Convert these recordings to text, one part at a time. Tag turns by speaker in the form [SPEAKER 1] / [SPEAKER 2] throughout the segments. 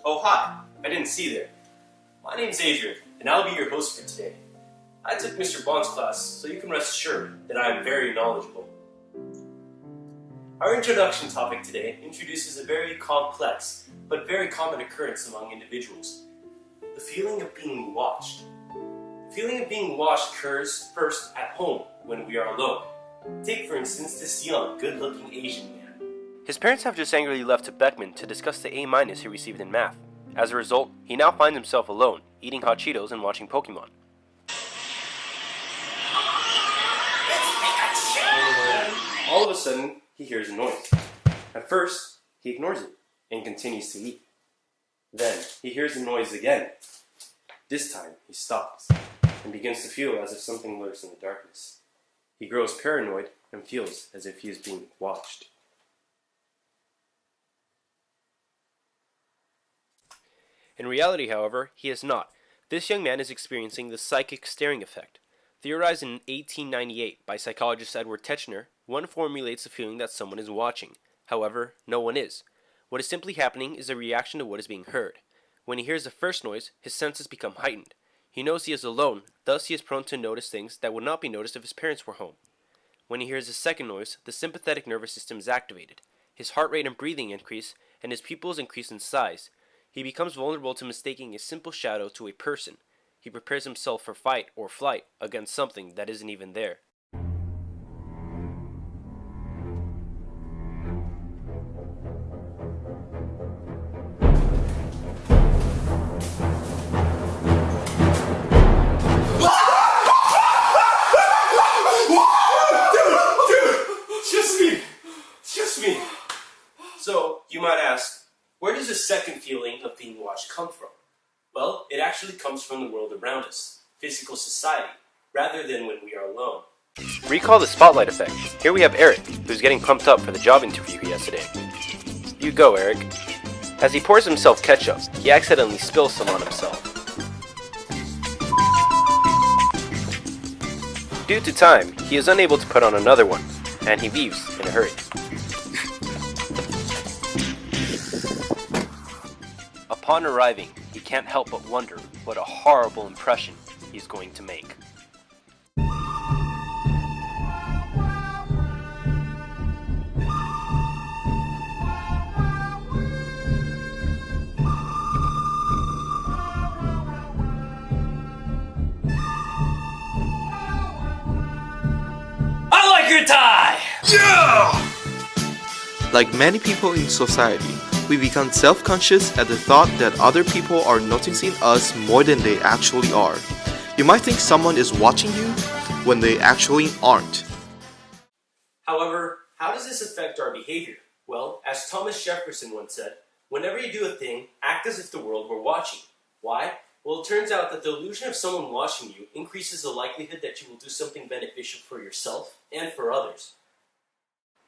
[SPEAKER 1] Oh hi, I didn't see you there. My name's Adrian, and I'll be your host for today. I took Mr. Bohn's class, so you can rest assured that I am very knowledgeable. Our introduction topic today introduces a very complex, but very common occurrence among individuals. The feeling of being watched. The feeling of being watched occurs first at home when we are alone. Take for instance this young, good-looking Asian man. His parents have just angrily left to Beckman to discuss the A- he received in math. As a result, he now finds himself alone, eating hot Cheetos and watching Pokemon. All of a sudden, he hears a noise. At first, he ignores it and continues to eat. Then, he hears the noise again. This time, he stops and begins to feel as if something lurks in the darkness. He grows paranoid and feels as if he is being watched. In reality, however, he is not. This young man is experiencing the psychic staring effect. Theorized in 1898 by psychologist Edward Teichner, one formulates the feeling that someone is watching. However, no one is. What is simply happening is a reaction to what is being heard. When he hears the first noise, his senses become heightened. He knows he is alone, thus he is prone to notice things that would not be noticed if his parents were home. When he hears the second noise, the sympathetic nervous system is activated. His heart rate and breathing increase, and his pupils increase in size. He becomes vulnerable to mistaking a simple shadow to a person. He prepares himself for fight or flight against something that isn't even there. Just me. So, you might ask, where does the second feeling of being watched come from? Well, it actually comes from the world around us, physical society, rather than when we are alone. Recall the spotlight effect. Here we have Eric, who's getting pumped up for the job interview he has today. You go, Eric. As he pours himself ketchup, he accidentally spills some on himself. Due to time, he is unable to put on another one, and he leaves in a hurry. Upon arriving, he can't help but wonder what a horrible impression he's going to make. I like your tie! Yeah!
[SPEAKER 2] Like many people in society, we become self-conscious at the thought that other people are noticing us more than they actually are. You might think someone is watching you when they actually aren't.
[SPEAKER 1] However, how does this affect our behavior? Well, as Thomas Jefferson once said, whenever you do a thing, act as if the world were watching. Why? Well, it turns out that the illusion of someone watching you increases the likelihood that you will do something beneficial for yourself and for others.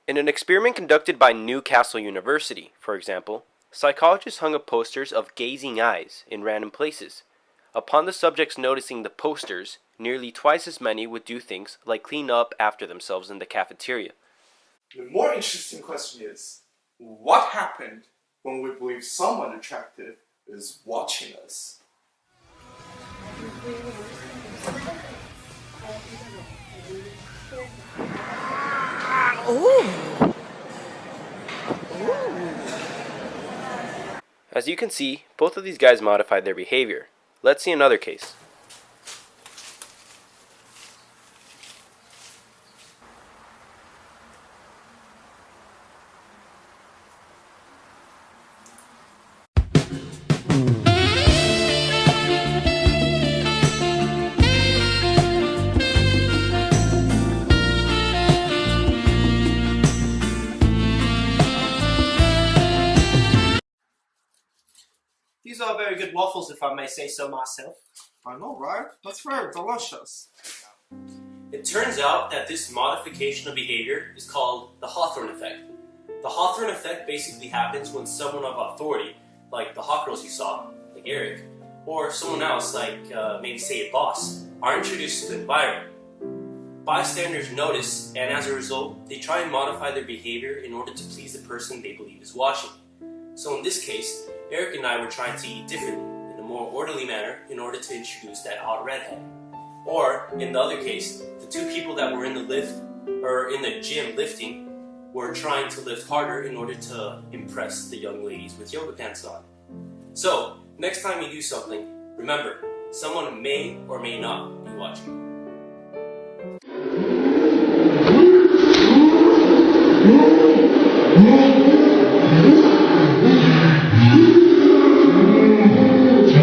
[SPEAKER 1] In an experiment conducted by Newcastle University, for example, psychologists hung up posters of gazing eyes in random places. Upon the subjects noticing the posters, nearly twice as many would do things like clean up after themselves in the cafeteria.
[SPEAKER 3] The more interesting question is, what happened when we believe someone attractive is watching us?
[SPEAKER 1] As you can see, both of these guys modified their behavior. Let's see another case.
[SPEAKER 4] These are very good waffles, if I may say so myself.
[SPEAKER 3] I know, right? That's very delicious.
[SPEAKER 1] It turns out that this modification of behavior is called the Hawthorne effect. The Hawthorne effect basically happens when someone of authority, like the hot girls you saw, like Eric, or someone else, like maybe say a boss, are introduced to the environment. Bystanders notice, and as a result, they try and modify their behavior in order to please the person they believe is watching. So in this case, Eric and I were trying to eat differently, in a more orderly manner, in order to introduce that odd redhead. Or, in the other case, the two people that were in the gym lifting were trying to lift harder in order to impress the young ladies with yoga pants on. So, next time you do something, remember, someone may or may not be watching.